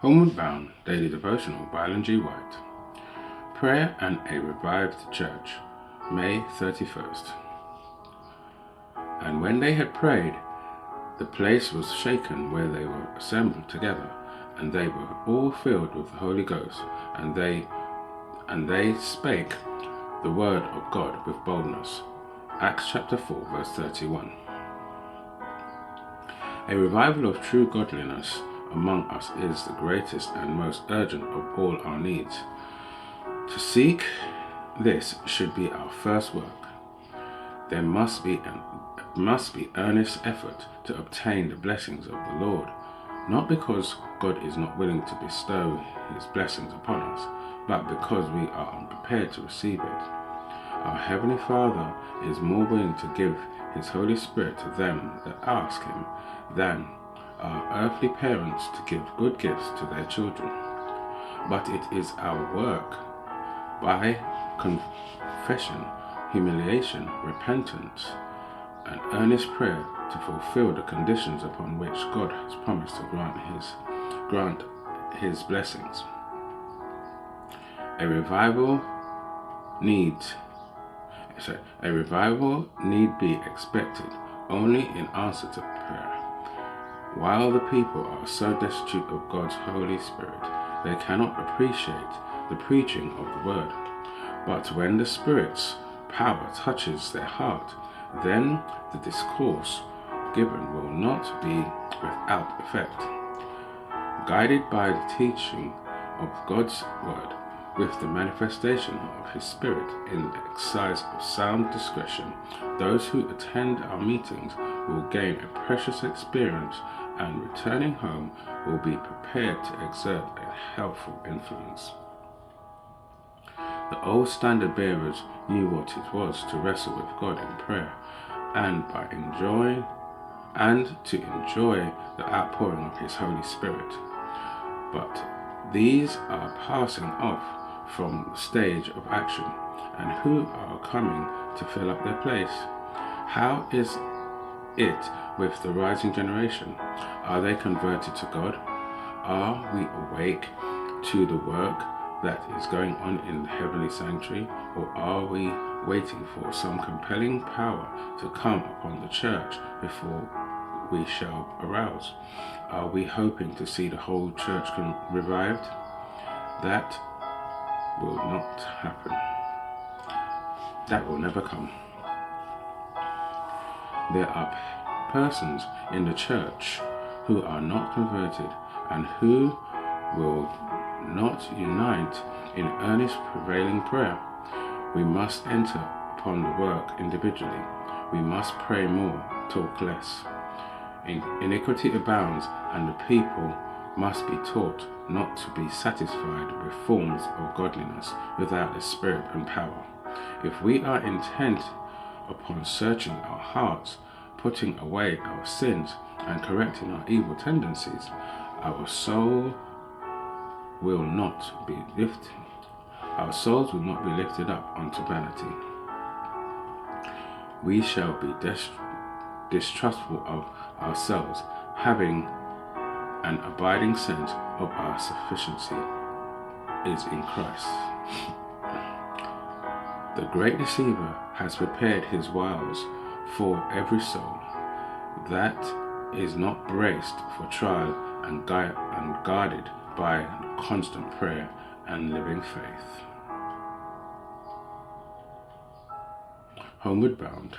Homeward Bound Daily Devotional by Ellen G. White. Prayer and a Revived Church, May 31st. And when they had prayed, the place was shaken where they were assembled together, and they were all filled with the Holy Ghost, and they spake the word of God with boldness. Acts chapter 4, verse 31. A revival of true godliness among us is the greatest and most urgent of all our needs. To seek this should be our first work. There must be earnest effort to obtain the blessings of the Lord, not because God is not willing to bestow his blessings upon us, but because we are unprepared to receive it. Our Heavenly Father is more willing to give his Holy Spirit to them that ask him than our earthly parents to give good gifts to their children. But it is our work by confession, humiliation, repentance, and earnest prayer to fulfill the conditions upon which God has promised to grant his blessings. A revival need be expected only in answer to prayer. While the people are so destitute of God's Holy Spirit, they cannot appreciate the preaching of the word. But when the Spirit's power touches their heart, then the discourse given will not be without effect. Guided by the teaching of God's word, with the manifestation of his Spirit in the exercise of sound discretion, those who attend our meetings will gain a precious experience, and returning home will be prepared to exert a healthful influence. The old standard bearers knew what it was to wrestle with God in prayer, and to enjoy the outpouring of his Holy Spirit. But these are passing off from the stage of action, and who are coming to fill up their place? How is it with the rising generation? Are they converted to God? Are we awake to the work that is going on in the heavenly sanctuary, or are we waiting for some compelling power to come upon the church before we shall arouse? Are we hoping to see the whole church revived? That will not happen. That will never come. There are persons in the church who are not converted and who will not unite in earnest prevailing prayer. We must enter upon the work individually. We must pray more, talk less. Iniquity abounds, and the people must be taught not to be satisfied with forms of godliness without the Spirit and power. If we are intent upon searching our hearts, putting away our sins, and correcting our evil tendencies, our souls will not be lifted up unto vanity. We shall be distrustful of ourselves, having an abiding sense of our sufficiency is in Christ. The great deceiver has prepared his wiles for every soul that is not braced for trial and guarded by constant prayer and living faith. Homeward Bound.